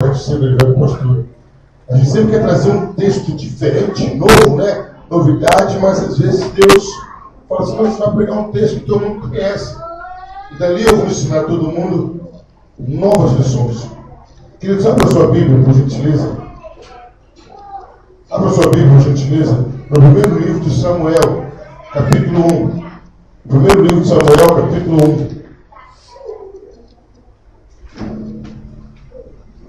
Sempre pastor. A gente sempre quer trazer um texto diferente, novo, né? Novidade, mas às vezes Deus fala assim: você vai pregar um texto que todo mundo conhece. E dali eu vou ensinar todo mundo novas lições. Queridos, abra a sua Bíblia, por gentileza. Abra a sua Bíblia, por gentileza, no primeiro livro de Samuel, capítulo 1. Primeiro livro de Samuel, capítulo 1.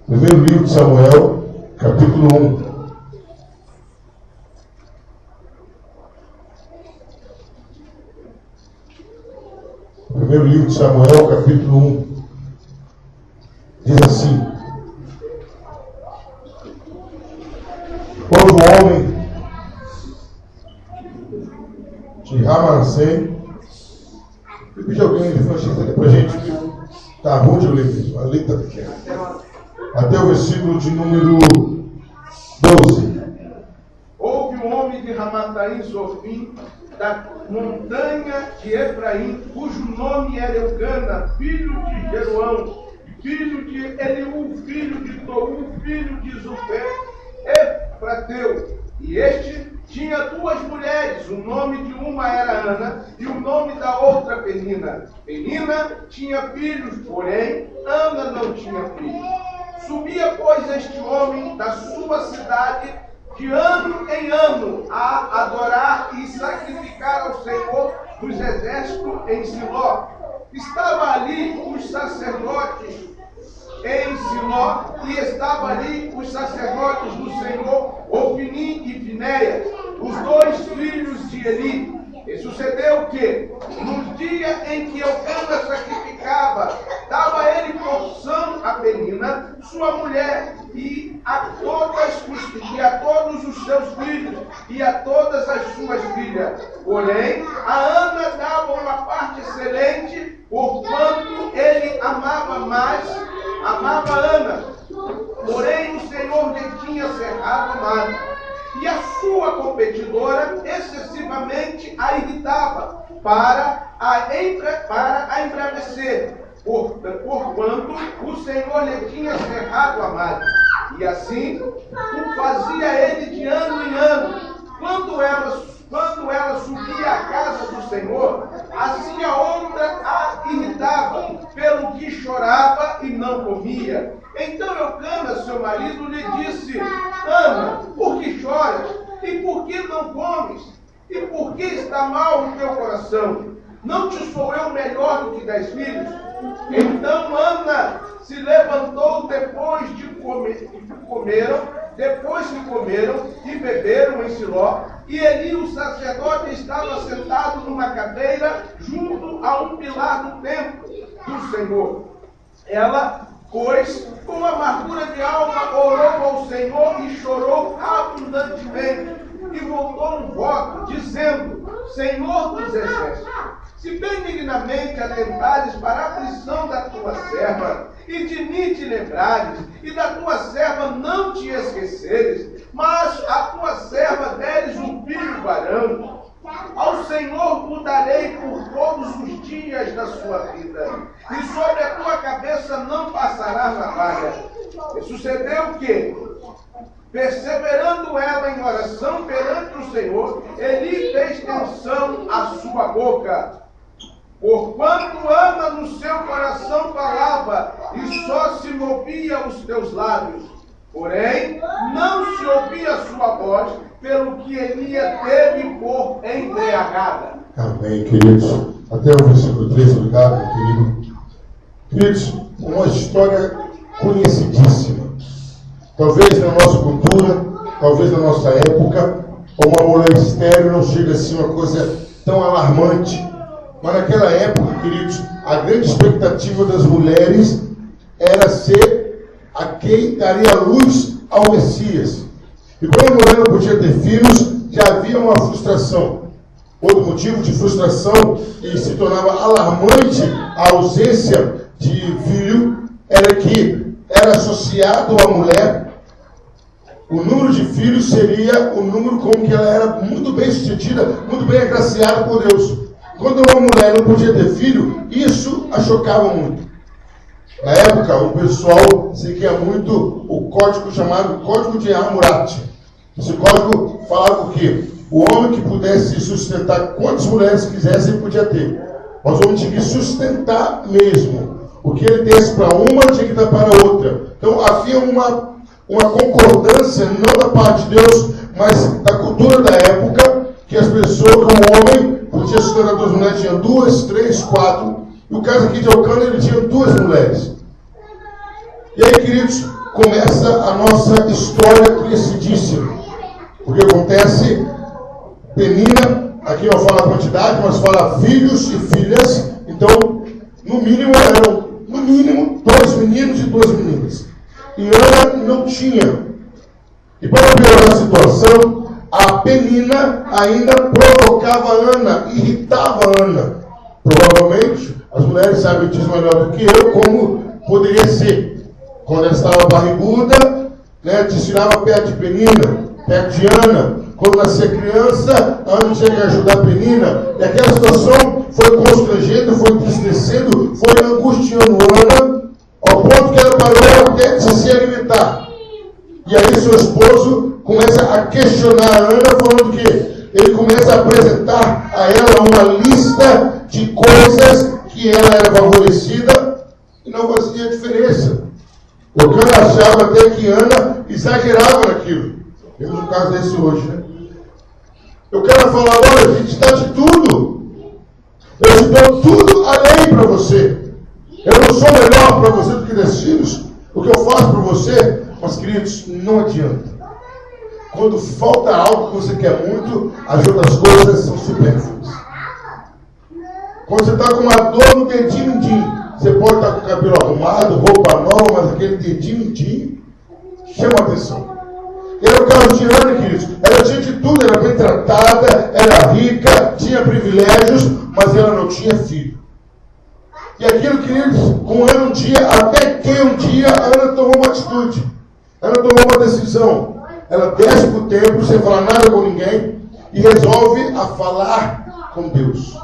Primeiro livro de Samuel, capítulo 1. Primeiro livro de Samuel, capítulo 1. Diz assim: quando o homem de Ramassém, eu pedi alguém ele falou para a gente, tá ruim de eu ler mesmo, a letra está pequena. Até o versículo de número 12. Houve um homem de Ramataim Sofim, da montanha de Efraim, cujo nome era Eucana, filho de Jeroão, filho de Eliú, filho de Tou, filho de Zufé, Efrateu. E este tinha duas mulheres, o nome de uma era Ana e o nome da outra Penina. Penina tinha filhos, porém Ana não tinha filhos. Subia, pois, este homem da sua cidade de ano em ano a adorar e sacrificar ao Senhor dos exércitos em Siló. Estava ali os sacerdotes em Siló, e estava ali os sacerdotes do Senhor, Ofni e Finéias, os dois filhos de Eli. E sucedeu que, no dia em que Eucana sacrificava, dava ele porção a Penina, sua mulher, e a todos os seus filhos, e a todas as suas filhas. Porém, a Ana dava uma parte excelente, porquanto ele amava Ana. Porém, o Senhor lhe tinha cerrado a mão. E a sua competidora excessivamente a irritava para a embravecer, porquanto o Senhor lhe tinha cerrado a madre. E assim o fazia ele de ano em ano. Quando ela subia à casa do Senhor, assim a outra a irritava, pelo que chorava e não comia. Então Eucana, seu marido, lhe disse: Ana, por que choras? E por que não comes? E por que está mal o teu coração? Não te sou eu melhor do que 10 filhos? Então Ana se levantou depois que comeram e beberam em Siló, e Eli, o sacerdote, estava sentado numa cadeira junto a um pilar do templo do Senhor. Ela, pois, com amargura de alma, orou ao Senhor e chorou abundantemente, e voltou um voto, dizendo: Senhor dos exércitos, se benignamente atentares para a aflição da tua serva, e de mim te lembrares, e da tua serva não te esqueceres, mas a tua serva deres um filho varão, ao Senhor o darei por todos os dias da sua vida, e sobre a tua cabeça não passará navalha. E sucedeu que, perseverando ela em oração perante o Senhor, Eli fez tensão à sua boca. Porquanto Ana no seu coração falava, e só se movia os teus lábios. Porém, não se ouvia a sua voz, pelo que Eli a teve por embriagada. Amém, queridos. Até o versículo 3, obrigado, meu querido. Queridos, uma história conhecidíssima. Talvez na nossa cultura, talvez na nossa época, uma mulher estéril não chega assim uma coisa tão alarmante. Mas naquela época, queridos, a grande expectativa das mulheres era ser a quem daria luz ao Messias. E quando a mulher não podia ter filhos, já havia uma frustração. Outro motivo de frustração, e se tornava alarmante a ausência de filho, era que era associado à mulher. O número de filhos seria o número com que ela era muito bem sucedida, muito bem agraciada por Deus. Quando uma mulher não podia ter filho, isso a chocava muito. Na época, o pessoal seguia muito o código chamado Código de Hammurabi. Esse código falava o quê? O homem que pudesse sustentar quantas mulheres quisesse, ele podia ter. Mas o homem tinha que sustentar mesmo. O que ele desse para uma, tinha que dar para a outra. Então, havia uma concordância, não da parte de Deus, mas da cultura da época, que as pessoas, como homem, podia sustentar 2 mulheres, tinha 2, 3, 4. E o caso aqui de Elcana, ele tinha 2 mulheres. E aí, queridos, começa a nossa história conhecidíssima. O que acontece? Penina, aqui não fala a quantidade, mas fala filhos e filhas. Então, no mínimo, eram 2 meninos e 2 meninas. E Ana não tinha. E para piorar a situação, a Penina ainda provocava Ana, irritava Ana. Provavelmente, as mulheres sabem disso melhor do que eu, como poderia ser. Quando ela estava barriguda, desfilava perto de Penina, perto de Ana. Quando nascia criança, Ana tinha que ajudar a Penina. E aquela situação foi constrangendo, foi entristecendo, foi angustiando Ana, ao ponto que ela parou até de se alimentar. E aí seu esposo começa a questionar a Ana, falando que ele começa a apresentar a ela uma lista de coisas que ela era favorecida e não fazia diferença. Elcana achava até que Ana exagerava naquilo. Temos um caso desse hoje, né? Elcana falava: olha, a gente dá de tudo. Eu te dou tudo além para você. Eu não sou melhor para você do que 10 filhos. O que eu faço para você, mas queridos, não adianta. Quando falta algo que você quer muito, as outras coisas são supérfluas. Quando você está com uma dor no dedinho mindinho, você pode estar com o cabelo arrumado, roupa nova, mas aquele dedinho mindinho chama a atenção. Era o caso de Ana, queridos. Ela tinha de tudo, era bem tratada, era rica, tinha privilégios, mas ela não tinha filho. E aquilo, queridos, com Ana um dia, até que um dia Ana tomou uma atitude. Ana tomou uma decisão. Ela desce para o templo, sem falar nada com ninguém, e resolve a falar com Deus.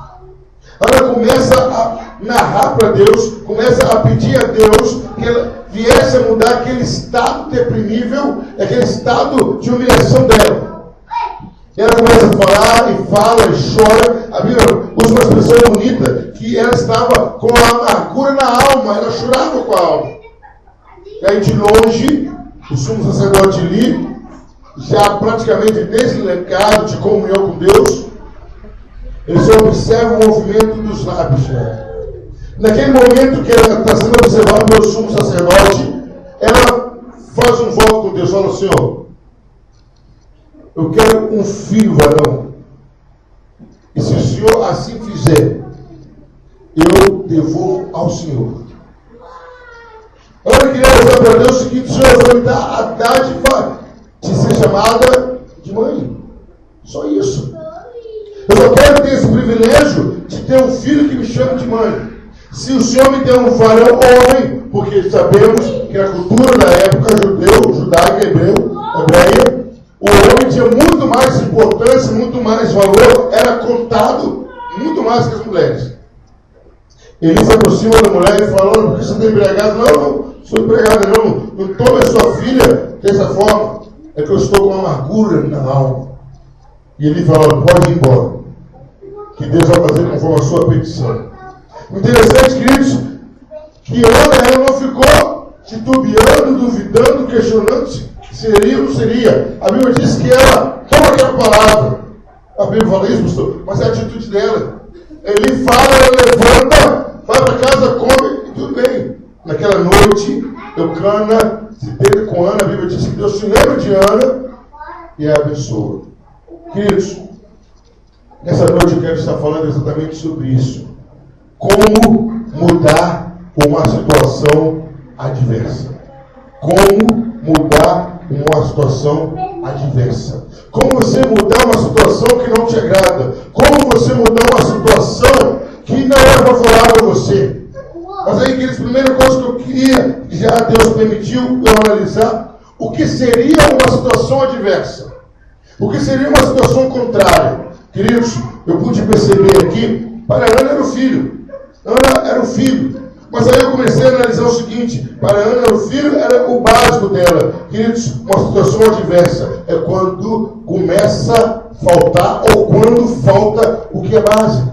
Ana começa a narrar para Deus, começa a pedir a Deus que ela viesse a mudar aquele estado deprimível, aquele estado de humilhação dela. E ela começa a falar e fala e chora. A Bíblia usa uma expressão bonita, que ela estava com a amargura na alma, ela chorava com a alma. E aí de longe, o sumo sacerdote Eli, já praticamente desligado de comunhão com Deus, ele só observa o movimento dos lábios dela. Naquele momento que ela está sendo observada pelo sumo sacerdote, ela faz um voto com Deus, fala: Senhor, eu quero um filho varão. E se o Senhor assim fizer, eu devolvo ao Senhor. Ana queria dizer para Deus o seguinte: Senhor, vai me dar a dádiva de ser chamada de mãe. Só isso. Eu só quero ter esse privilégio de ter um filho que me chame de mãe. Se o Senhor me der um varão homem, porque sabemos que a cultura da época judaica, hebreia, o homem tinha muito mais importância, muito mais valor, era contado muito mais que as mulheres. Ele se aproxima da mulher e fala: olha, por que você está embriagado? Não sou empregada, não tome a sua filha dessa forma. É que eu estou com amargura na alma. E ele fala: pode ir embora, que Deus vai fazer conforme a sua petição. Interessante, queridos, que Ana, ela não ficou titubeando, duvidando, questionando se seria ou não seria. A Bíblia diz que ela toma aquela palavra. A Bíblia fala isso, pastor, mas é a atitude dela. Ele fala, ela levanta, vai para casa, come e tudo bem. Naquela noite, Elcana se deita com Ana. A Bíblia diz que Deus se lembra de Ana e a abençoa. Queridos, nessa noite eu quero estar falando exatamente sobre isso. Como mudar uma situação adversa. Como mudar uma situação adversa. Como você mudar uma situação que não te agrada. Como você mudar uma situação que não é favorável a você. Mas aí, queridos, a primeira coisa que eu queria, já Deus permitiu eu analisar, o que seria uma situação adversa? O que seria uma situação contrária? Queridos, eu pude perceber aqui, para Ana era o filho. Ana era o filho. Mas aí eu comecei a analisar o seguinte: para Ana, o filho era o básico dela. Queridos, uma situação adversa é quando começa a faltar ou quando falta o que é básico.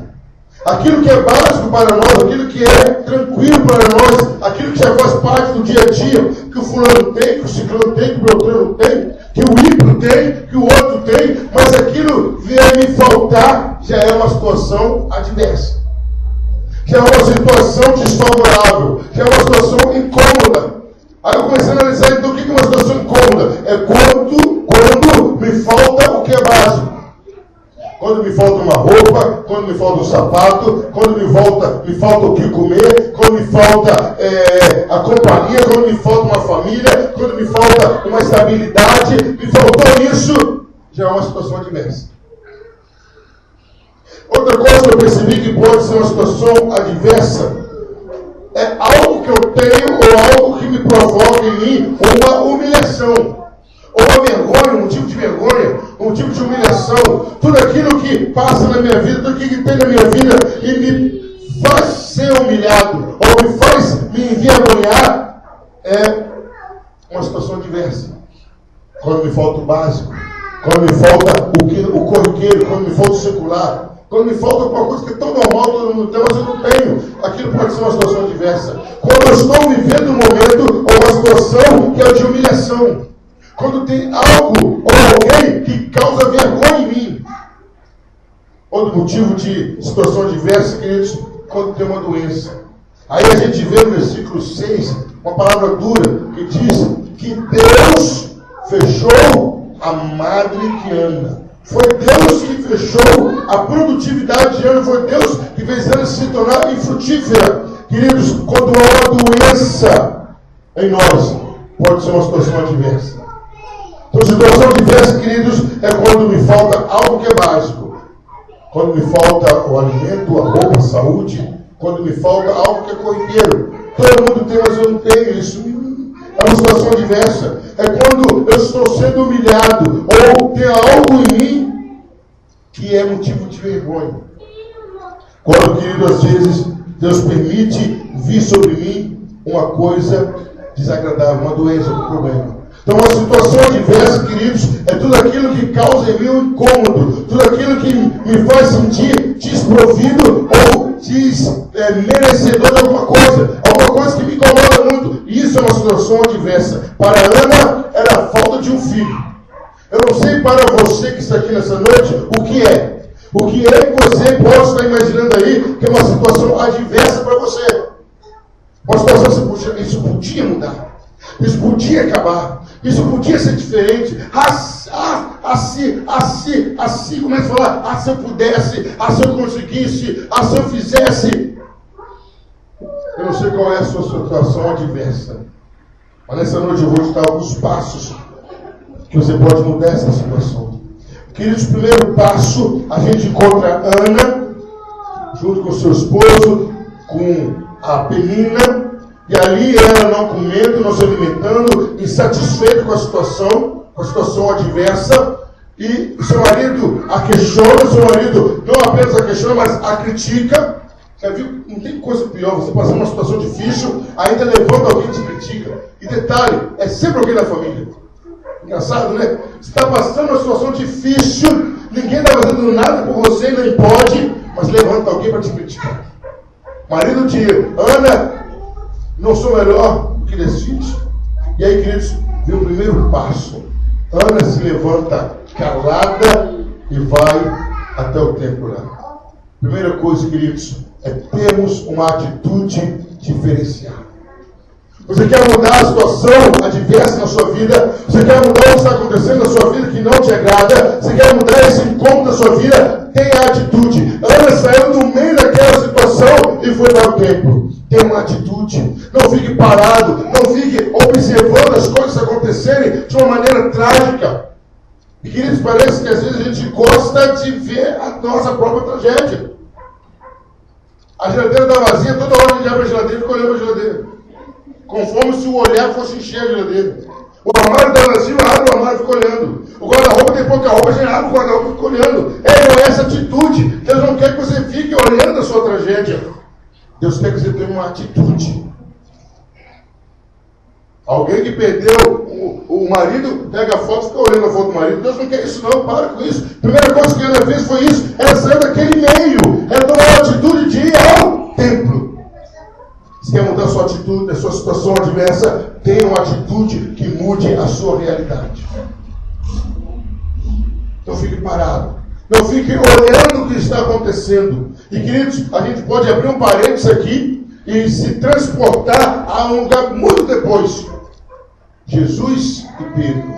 Aquilo que é básico para nós, aquilo que é tranquilo para nós, aquilo que já faz parte do dia a dia, que o fulano tem, que o ciclano tem, que o beltrano tem, que o ímpio tem, que o outro tem, mas aquilo vier me faltar, já é uma situação adversa. Já é uma situação desfavorável, já é uma situação incômoda. Aí eu comecei a analisar, então, o que é uma situação incômoda? É quando me falta o que é básico. Quando me falta uma roupa, quando me falta um sapato, quando me falta o que comer, quando me falta a companhia, quando me falta uma família, quando me falta uma estabilidade, me faltou isso, já é uma situação adversa. Outra coisa que eu percebi que pode ser uma situação adversa é algo que eu tenho ou algo que me provoca em mim uma humilhação, ou uma vergonha, um tipo de vergonha, um tipo de humilhação. Tudo aquilo que passa na minha vida, tudo aquilo que tem na minha vida e me faz ser humilhado, ou me faz me envergonhar, é uma situação adversa. Quando me falta o básico, quando me falta o corriqueiro, quando me falta o secular, quando me falta alguma coisa que é tão normal, todo mundo tem, mas eu não tenho. Aquilo pode ser uma situação adversa. Quando eu estou vivendo um momento ou uma situação que é de humilhação. Quando tem algo ou alguém que causa vergonha em mim. Outro motivo de situação adversa, queridos, quando tem uma doença. Aí a gente vê no versículo 6, uma palavra dura, que diz que Deus fechou a madre que Ana. Foi Deus que fechou a produtividade de Ana, foi Deus que fez Ana se tornar infrutífera. Queridos, quando há uma doença em nós, pode ser uma situação adversa. Então, situação adversa, queridos, é quando me falta algo que é básico. Quando me falta o alimento, a roupa, a saúde. Quando me falta algo que é corriqueiro. Todo mundo tem, mas eu não tenho. Isso é uma situação adversa. É quando eu estou sendo humilhado ou tem algo em mim que é motivo de vergonha. Quando, querido, às vezes Deus permite vir sobre mim uma coisa desagradável, uma doença, um problema. Então, uma situação adversa, queridos, é tudo aquilo que causa em mim um incômodo, tudo aquilo que me faz sentir desprovido ou merecedor de alguma coisa que me incomoda muito. Isso é uma situação adversa. Para Ana, era a falta de um filho. Eu não sei para você que está aqui nessa noite o que é. O que é que você pode estar imaginando aí que é uma situação adversa para você. Uma situação, isso podia mudar. Isso podia acabar. Isso podia ser diferente. Assim, começa a falar, se eu pudesse, se eu conseguisse, se eu fizesse. Eu não sei qual é a sua situação adversa. Mas nessa noite eu vou te dar alguns passos que você pode mudar essa situação. Queridos, primeiro passo, a gente encontra Ana, junto com seu esposo, com a Penina, e ali ela não comendo, não se alimentando, insatisfeita com a situação adversa, e seu marido a questiona, seu marido não apenas a questiona, mas a critica. Já viu? Não tem coisa pior, você passar uma situação difícil, ainda levanta alguém e te critica. E detalhe, é sempre alguém da família. Engraçado, né? Você está passando uma situação difícil, ninguém está fazendo nada por você, nem pode, mas levanta alguém para te criticar. Marido de Ana, não sou melhor do que decide. E aí, queridos, vem o primeiro passo. Ana se levanta calada e vai até o templo lá. Primeira coisa, queridos, é termos uma atitude diferenciada. Você quer mudar a situação adversa na sua vida? Você quer mudar o que está acontecendo na sua vida que não te agrada? Você quer mudar esse incômodo da sua vida? Tenha atitude. Ana saiu no meio daquela situação e foi para o templo. Tenha uma atitude. Não fique parado. Não fique observando as coisas acontecerem de uma maneira trágica. E, queridos, parece que às vezes a gente gosta de ver a nossa própria tragédia. A geladeira está vazia, toda hora a gente abre a geladeira e fica olhando a geladeira. Conforme se o olhar fosse encher a geladeira. O armário está vazio, abre o armário e fica olhando. O guarda-roupa tem pouca roupa, a gente abre o guarda-roupa e fica olhando. É essa atitude. Deus não quer que você fique olhando a sua tragédia. Deus quer que você tenha uma atitude. Alguém que perdeu o marido, pega a foto e fica olhando a foto do marido. Deus não quer isso não, para com isso. A primeira coisa que Ana fez foi isso. Ela saiu daquele meio. Ela tomou a atitude de ir ao templo. Se quer mudar a sua atitude, a sua situação adversa, tenha uma atitude que mude a sua realidade. Não fique parado. Não fique olhando o que está acontecendo. E queridos, a gente pode abrir um parênteses aqui e se transportar a um lugar muito depois. Jesus e Pedro.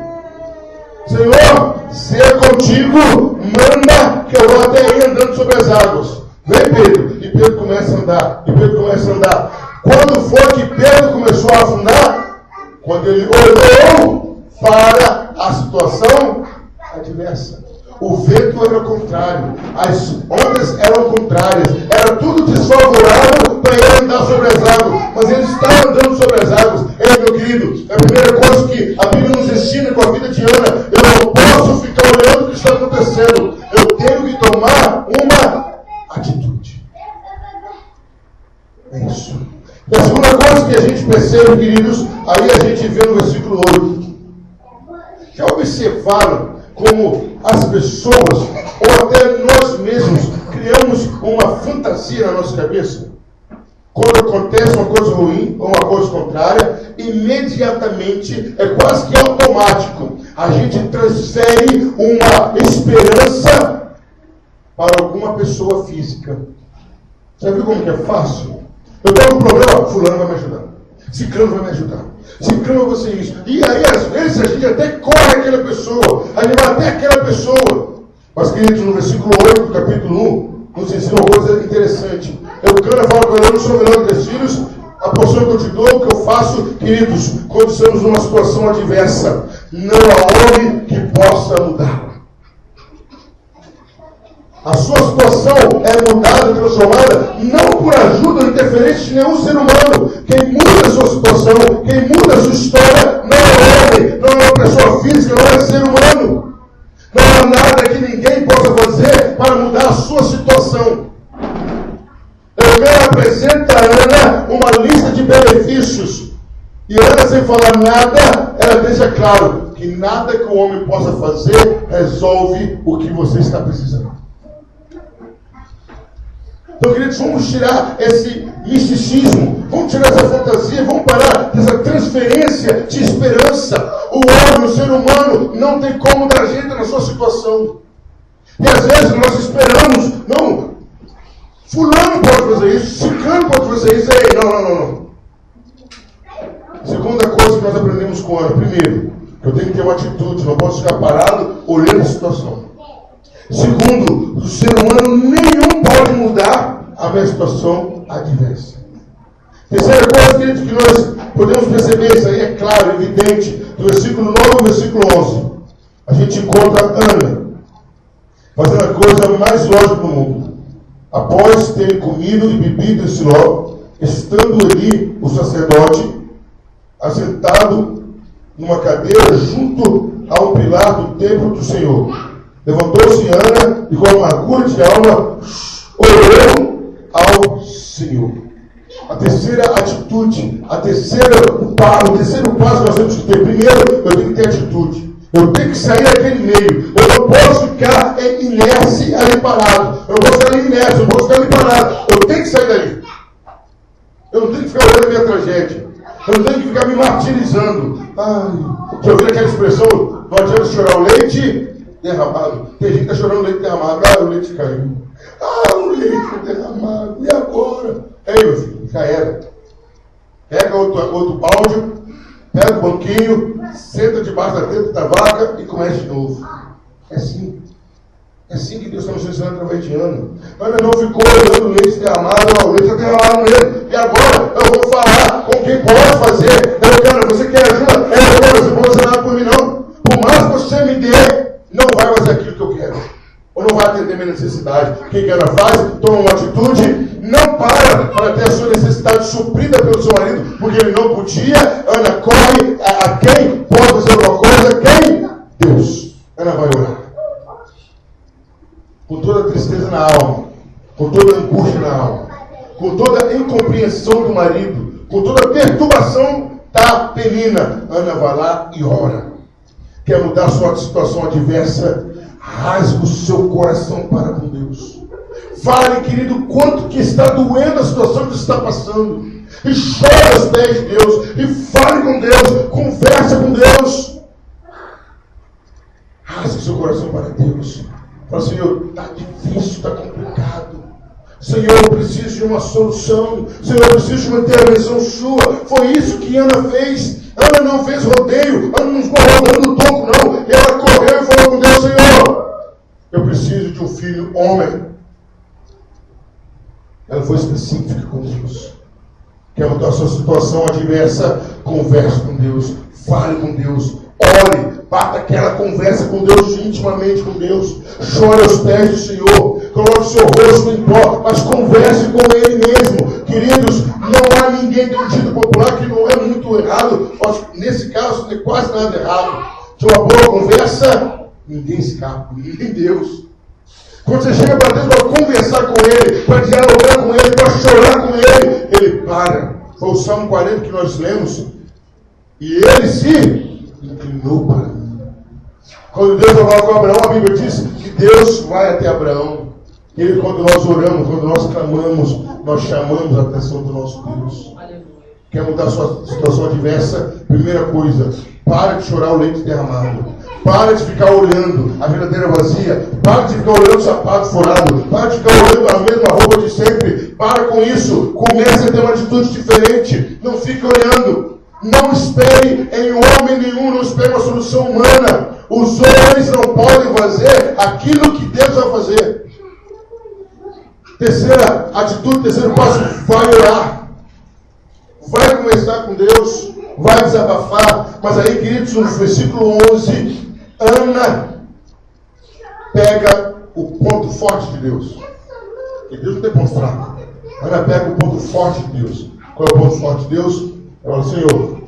Senhor, se é contigo, manda que eu vou até aí andando sobre as águas. Vem, Pedro. E Pedro começa a andar. E Pedro começa a andar. Quando foi que Pedro começou a afundar? Quando ele olhou para a situação adversa. O vento era contrário, as ondas eram contrárias, era tudo desfavorável para ele andar sobre as águas, mas ele estava andando sobre as águas. Ei, meu querido, é a primeira coisa que a Bíblia nos ensina com a vida de Ana. Eu não posso ficar olhando o que está acontecendo, eu tenho que tomar uma atitude. É isso. E a segunda coisa que a gente percebe, queridos, aí a gente vê no versículo 8. Já observaram como as pessoas, ou até nós mesmos, criamos uma fantasia na nossa cabeça? Quando acontece uma coisa ruim ou uma coisa contrária, imediatamente, é quase que automático, a gente transfere uma esperança para alguma pessoa física. Já viu como que é fácil? Eu tenho um problema, fulano vai me ajudar. Ciclano vai me ajudar. Ciclano vai ser isso. E aí, às vezes, a gente até corre aquela pessoa. A gente vai até aquela pessoa. Mas, queridos, no versículo 8 do capítulo 1, nos ensina uma coisa interessante. Eucana fala para ele: eu não sou melhor que 10 filhos. A porção que eu te dou, o que eu faço, queridos, quando estamos numa situação adversa, não há homem que possa mudar. A sua situação é mudada, transformada, não por ajuda ou interferência de nenhum ser humano. Quem muda a sua situação, quem muda a sua história, não é homem, não é uma pessoa física, não é ser humano. Não há nada que ninguém possa fazer para mudar a sua situação. Eucana apresenta a Ana uma lista de benefícios. E Ana, sem falar nada, ela deixa claro que nada que o homem possa fazer resolve o que você está precisando. Então, queridos, vamos tirar esse misticismo, vamos tirar essa fantasia, vamos parar dessa transferência de esperança. O homem, o ser humano, não tem como dar jeito na sua situação. E às vezes nós esperamos, não, fulano pode fazer isso, ciclano pode fazer isso. Ei, não. Segunda coisa que nós aprendemos com Ana: primeiro, eu tenho que ter uma atitude, não posso ficar parado olhando a situação. Segundo, o ser humano nenhum pode mudar a minha situação adversa. Terceira coisa, queridos, que nós podemos perceber, isso aí é claro, evidente, do versículo 9 ao versículo 11. A gente encontra Ana fazendo a coisa mais lógica do mundo. Após terem comido e bebido em Siló, estando ali o sacerdote assentado numa cadeira junto a um pilar do templo do Senhor, levantou-se Ana e com amargura de alma orou ao Senhor. A terceira atitude, o terceiro passo que nós temos que ter. Primeiro, eu tenho que ter atitude. Eu tenho que sair daquele meio. Eu não posso ficar em inércia ali parado. Eu não posso ficar ali inércia, eu não posso ficar ali parado. Eu tenho que sair dali. Eu não tenho que ficar olhando a minha tragédia. Eu não tenho que ficar me martirizando. Já ouviram aquela expressão: não adianta chorar o leite derramado. Tem gente que está chorando leite derramado. O leite caiu. O leite derramado. E agora? Ei, meu filho, já era. Pega outro balde, pega o banquinho, senta debaixo da teta da vaca e começa de novo. É assim. É assim que Deus está nos ensinando através de Ana. Ana não ficou olhando o leite derramado. O leite está derramado nele. E agora eu vou falar com quem pode fazer. Eucana, você quer ajuda? Eucana, você não pode fazer nada por mim, não. Por mais que você me dê, não vai fazer aquilo que eu quero. Ou não vai atender minha necessidade. O que Ana faz? Toma uma atitude. Não para ter a sua necessidade suprida pelo seu marido, porque ele não podia. Ana corre a quem pode fazer alguma coisa. Quem? Deus. Ana vai orar. Com toda a tristeza na alma, com toda a angústia na alma, com toda a incompreensão do marido, com toda a perturbação da Penina, Ana vai lá e ora. Quer mudar sua situação adversa? Rasgue o seu coração para com Deus. Fale, querido, quanto que está doendo a situação que você está passando. E chore aos pés de Deus. E fale com Deus. Converse com Deus. Rasgue o seu coração para Deus. Fala, Senhor, está difícil, está complicado. Senhor, eu preciso de uma solução. Senhor, eu preciso de uma intervenção sua. Foi isso que Ana fez. Ana não fez rodeio. Ana não ficou rodando o toco, não. Ela correu e falou com Deus, Senhor, eu preciso de um filho homem. Ela foi específica com Deus. Quer mudar a sua situação adversa? Converse com Deus. Fale com Deus. Ore. Bata aquela conversa com Deus, intimamente com Deus. Chore aos pés do Senhor. Coloque o seu rosto em pó, mas converse com Ele mesmo. Queridos, não há ninguém, tem um dito popular que não é muito errado. Nesse caso, não tem quase nada errado. De uma boa conversa, ninguém escapa, nem Deus. Quando você chega para Deus para conversar com Ele, para dialogar com Ele, para chorar com Ele, Ele para. Foi o Salmo 40 que nós lemos. E Ele se inclinou para mim. Quando Deus vai falar com Abraão, a Bíblia diz que Deus vai até Abraão. Ele, quando nós oramos, quando nós clamamos, nós chamamos a atenção do nosso Deus. Quer mudar a sua situação adversa? Primeira coisa, para de chorar o leite derramado. Para de ficar olhando a verdadeira vazia. Para de ficar olhando o sapato furado. Para de ficar olhando a mesma roupa de sempre. Para com isso. Comece a ter uma atitude diferente. Não fique olhando. Não espere em homem nenhum. Não espere uma solução humana. Os homens não podem fazer aquilo que Deus vai fazer. Terceira atitude, terceiro passo, vai orar. Vai conversar com Deus. Vai desabafar. Mas aí, queridos, no versículo 11... Ana pega o ponto forte de Deus. Porque Deus não tem ponto fraco. Ana pega o ponto forte de Deus. Qual é o ponto forte de Deus? Ela fala, Senhor,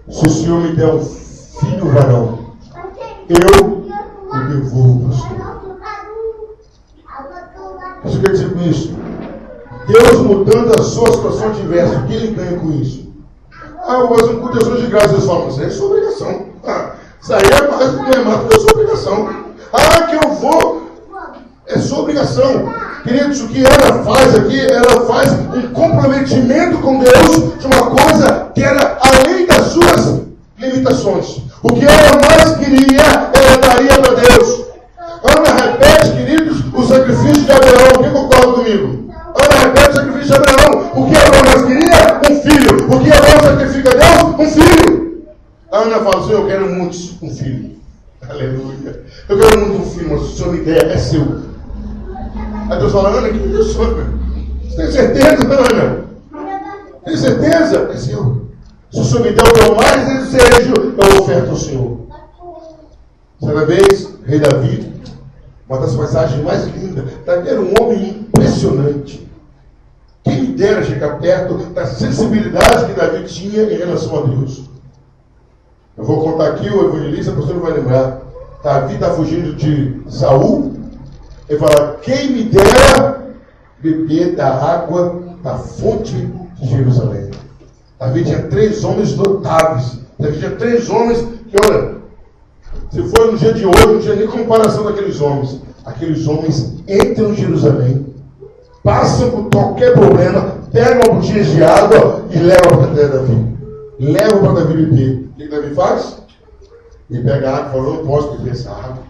se o Senhor me der um filho varão, eu o devolvo para o Senhor. O que quer dizer com isso? Deus mudando a sua situação adversa. O que ele ganha com isso? Eu vou fazer um culto de ação de graça. Deus fala, mas é sua obrigação. Isso aí é mais do que é mais do que a sua obrigação. Que eu vou. É sua obrigação. Queridos, o que ela faz aqui, ela faz um comprometimento com Deus de uma coisa que era além das suas limitações. O que ela mais queria, ela daria para Deus. Ana repete, queridos, o sacrifício de Abraão. Quem concorda comigo? Ana repete o sacrifício de Abraão. O que Abraão mais queria? Um filho. O que Abraão sacrifica a Deus? Um filho. Ana fala assim, eu quero muito um filho. Aleluia. Eu quero muito um filho, mas se o Senhor me der, é seu. Aí Deus fala, Ana, que Deus sonha? Você tem certeza, Ana? Tem certeza? É seu. Se o Senhor me der o que eu mais desejo, eu oferto ao Senhor. Certa vez, rei Davi, uma das passagens mais lindas, Davi era um homem impressionante. Quem me dera chegar perto da sensibilidade que Davi tinha em relação a Deus. Eu vou contar aqui, o evangelista, você não vai lembrar. Davi está fugindo de Saul. Ele fala, quem me dera beber da água da fonte de Jerusalém. Davi tinha 3 homens notáveis. Davi tinha 3 homens que, olha, se for no dia de hoje, não tinha nem comparação daqueles homens. Aqueles homens entram em Jerusalém, passam por qualquer problema, pegam uma botija de água e levam para Davi. Levam para Davi beber. O que Davi faz? Ele pega a água e fala, eu não posso beber essa água.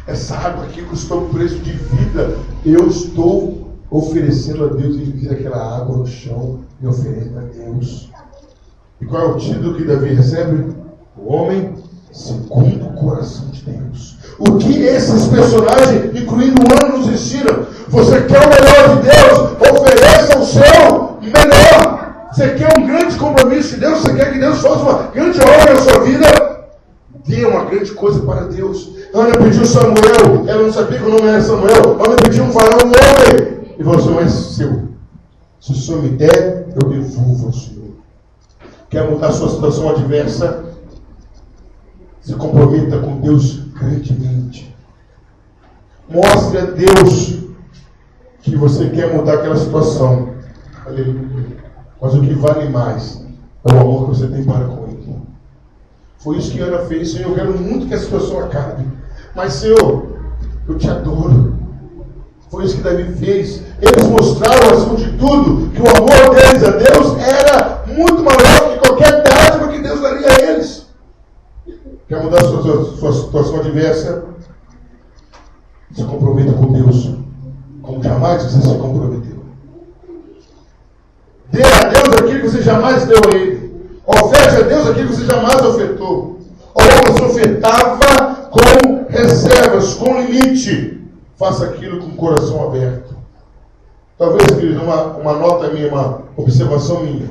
Essa água aqui custou um preço de vida. Eu estou oferecendo a Deus e vira aquela água no chão e oferece a Deus. E qual é o título que Davi recebe? O homem segundo o coração de Deus. O que esses personagens, incluindo o ano, nos ensinam? Você quer o melhor de Deus? Ofereça o seu melhor. Você quer um grande compromisso de Deus? Você quer que Deus faça uma grande obra na sua vida? Dê uma grande coisa para Deus. Ana pediu Samuel. Ela não sabia que o nome era Samuel. Ana pediu um varão, um homem. E falou, Senhor, é seu. Se o Senhor me der, eu devolvo ao Senhor. Quer mudar a sua situação adversa? Se comprometa com Deus grandemente. Mostre a Deus que você quer mudar aquela situação. Aleluia. Mas o que vale mais é o amor que você tem para com Ele. Foi isso que Ana fez. Senhor, eu quero muito que a situação acabe. Mas, Senhor, eu te adoro. Foi isso que Davi fez. Eles mostraram, acima de tudo, que o amor deles a Deus era muito maior que qualquer dádiva que Deus daria a eles. Quer mudar a sua situação adversa? Se comprometa com Deus, como jamais você se comprometeu. Dê a Deus aquilo que você jamais deu a Ele. Oferte a Deus aquilo que você jamais ofertou. Ou você ofertava com reservas, com limite. Faça aquilo com o coração aberto. Talvez, querido, uma nota minha, uma observação minha.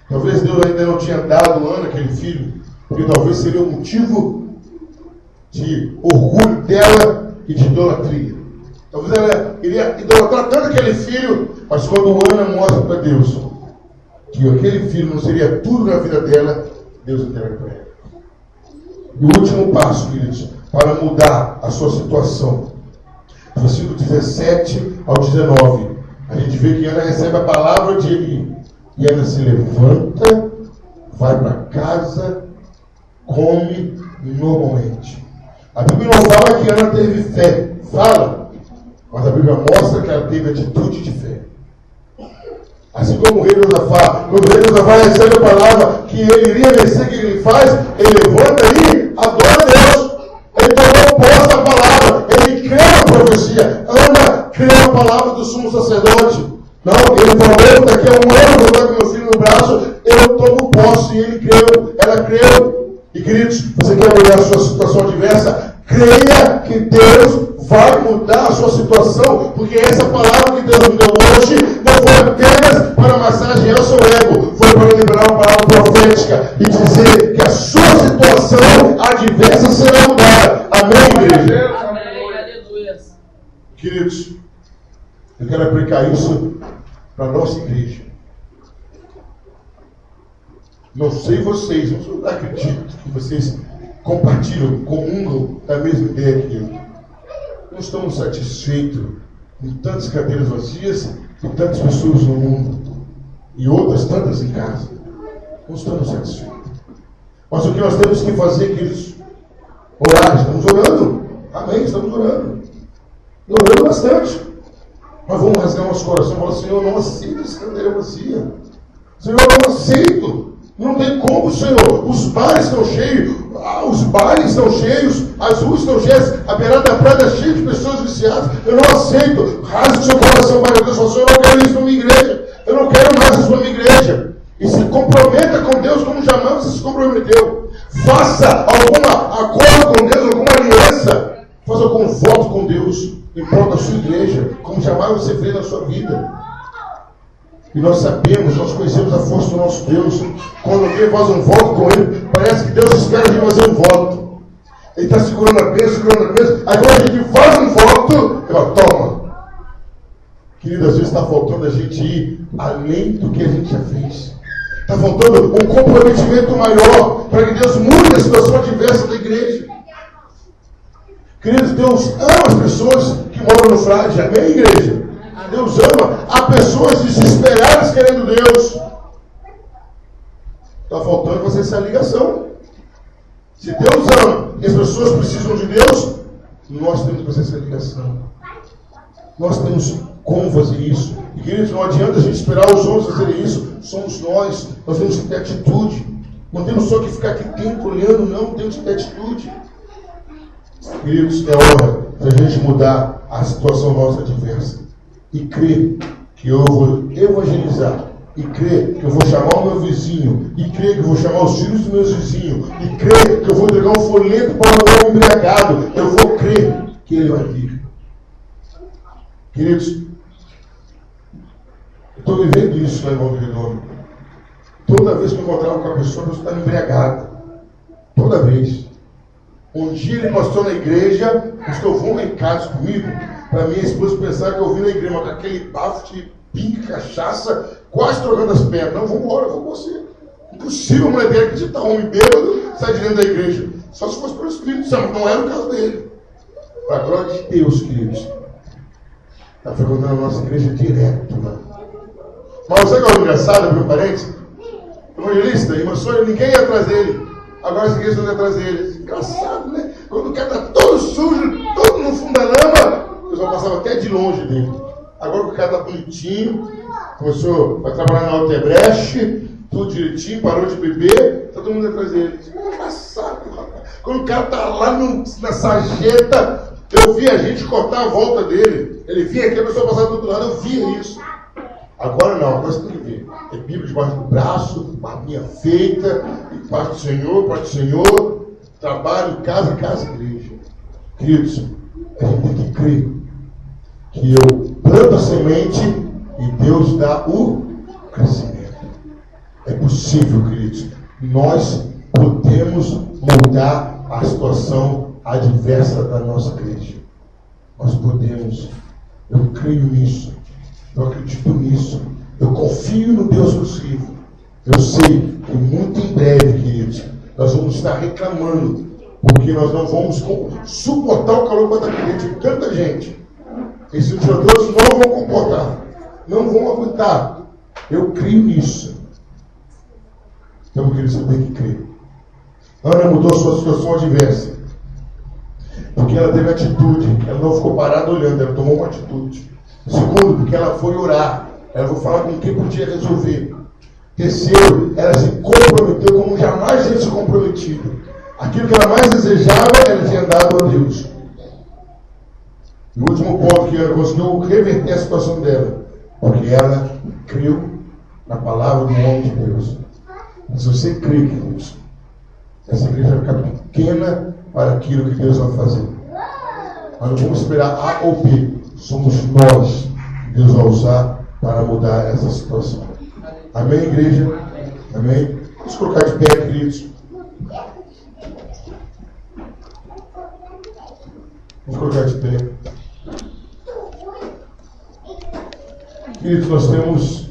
Talvez Deus ainda não tinha dado a Ana aquele filho, porque talvez seria um motivo de orgulho dela e de idolatria. Talvez ela iria idolatrar tanto aquele filho, mas quando Ana mostra para Deus que aquele filho não seria tudo na vida dela, Deus entrega para ela. E o último passo, queridos, para mudar a sua situação, versículo 17 ao 19, a gente vê que Ana recebe a palavra de Eli. E Ana se levanta, vai para casa, come normalmente. A Bíblia não fala que Ana teve fé, fala, mas a Bíblia mostra que ela teve atitude de fé. Assim como o rei Josafá, quando o rei Josafá recebe a palavra que ele iria vencer, o que ele faz? Ele levanta e adora a Deus. Ele tomou posse da palavra, ele crê na profecia. Ana crê na palavra do sumo sacerdote. Não, ele falou, daqui a um ano eu vou estar com meu filho no braço, eu tomo posse, e ele creu, ela creu. E queridos, você quer mudar a sua situação adversa? Creia que Deus vai mudar a sua situação, porque essa palavra que Deus me deu hoje não foi apenas para massagear o seu ego, foi para liberar uma palavra profética e dizer que a sua situação adversa será mudada. Amém, igreja? Amém, aleluia. Queridos, eu quero aplicar isso para a nossa igreja. Não sei vocês, eu acredito que vocês compartilham, comungam da mesma ideia que eu. Não estamos satisfeitos com tantas cadeiras vazias e tantas pessoas no mundo e outras tantas em casa. Não estamos satisfeitos. Mas o que nós temos que fazer, queridos? Orar. Estamos orando. Amém, estamos orando. E orando bastante. Mas vamos rasgar nosso coração e falar: Senhor, eu não aceito essa cadeira vazia. Senhor, eu não aceito. Não tem como, Senhor. Os bares estão cheios, os bares estão cheios, as ruas estão cheias, a beirada da praia está cheia de pessoas viciadas. Eu não aceito. Rasgue o seu coração para Deus. Senhor, eu não quero isso na minha igreja. Eu não quero mais isso na minha igreja. E se comprometa com Deus como jamais você se comprometeu. Faça alguma acordo com Deus, alguma aliança. Faça algum voto com Deus em prol da sua igreja, como jamais você fez na sua vida. E nós sabemos, nós conhecemos a força do nosso Deus. Quando alguém faz um voto com Ele, parece que Deus espera de fazer um voto. Ele está segurando a bênção. Aí quando a gente faz um voto, ele fala: toma. Querido, às vezes está faltando a gente ir além do que a gente já fez. Está faltando um comprometimento maior para que Deus mude a situação adversa da igreja. Queridos, Deus ama as pessoas que moram no Frade. Amém, igreja? Deus ama. Há pessoas desesperadas querendo Deus. Está faltando fazer essa ligação. Se Deus ama e as pessoas precisam de Deus, nós temos que fazer essa ligação. Nós temos como fazer isso. E, queridos, não adianta a gente esperar os outros fazerem isso. Somos nós. Nós temos que ter atitude. Não temos só que ficar aqui dentro olhando, não. Temos que ter atitude. Queridos, é hora da gente mudar a situação nossa adversa. E crer que eu vou evangelizar. E crer que eu vou chamar o meu vizinho. E crer que eu vou chamar os filhos dos meus vizinhos. E crer que eu vou entregar um folheto para o meu embriagado. Eu vou crer que ele vai vir. Queridos, eu estou vivendo isso lá em Volta Redonda. Toda vez que eu encontrava com a pessoa, eu estava embriagado. Toda vez. Um dia ele passou na igreja, eu vou lá em casa comigo, para minha esposa pensar que eu vim na igreja, mas com aquele bafo de pinga, cachaça, quase trocando as pernas. Não, vamos embora, vou com você. Impossível, mulher dele acreditar, homem bêbado, sai de dentro da igreja. Só se fosse pelo Espírito Santo, não era o caso dele. Para a glória de Deus, queridos. está frequentando a nossa igreja direto, mano. Mas sabe o que é engraçado, meu parente? Evangelista, irmão Sônia, ninguém ia atrás dele. Agora as igrejas estão atrás dele. Engraçado, né? Quando o cara está todo sujo, todo no fundo da lama, o pessoal passava até de longe dele. Agora que o cara está bonitinho, começou a trabalhar na Altebrecht, tudo direitinho, parou de beber, está todo mundo atrás dele. Engraçado, rapaz. Quando o cara está lá na sarjeta, eu vi a gente cortar a volta dele. Ele vinha aqui, a pessoa passava do outro lado, eu via isso. Agora não, agora você tem que ver. É Bíblia debaixo do braço, barbinha feita, paz do Senhor, trabalho, casa, igreja. Queridos, a gente tem que crer que eu planto a semente e Deus dá o crescimento. É possível, queridos. Nós podemos mudar a situação adversa da nossa igreja. Nós podemos. Eu creio nisso. Eu acredito nisso. Eu confio no Deus possível. Eu sei que muito em breve, queridos, nós vamos estar reclamando, porque nós não vamos suportar o calor da crente de tanta gente. Esses jogadores não vão comportar, não vão aguentar. Eu creio nisso. Então, queridos, você tem que crer. Ana mudou sua situação adversa, porque ela teve atitude. Ela não ficou parada olhando, ela tomou uma atitude. Segundo, porque ela foi orar. Ela foi falar com quem podia resolver. Terceiro, ela se comprometeu como jamais tinha se comprometido. Aquilo que ela mais desejava, ela tinha dado a Deus. E o último ponto, que ela conseguiu reverter a situação dela, porque ela creu na palavra do homem de Deus. Se você crê, queridos, essa igreja vai ficar pequena para aquilo que Deus vai fazer. Nós não vamos esperar A ou B. Somos nós que Deus vai usar para mudar essa situação. Amém, igreja? Amém? Vamos colocar de pé, queridos. Vamos colocar de pé. Queridos, nós temos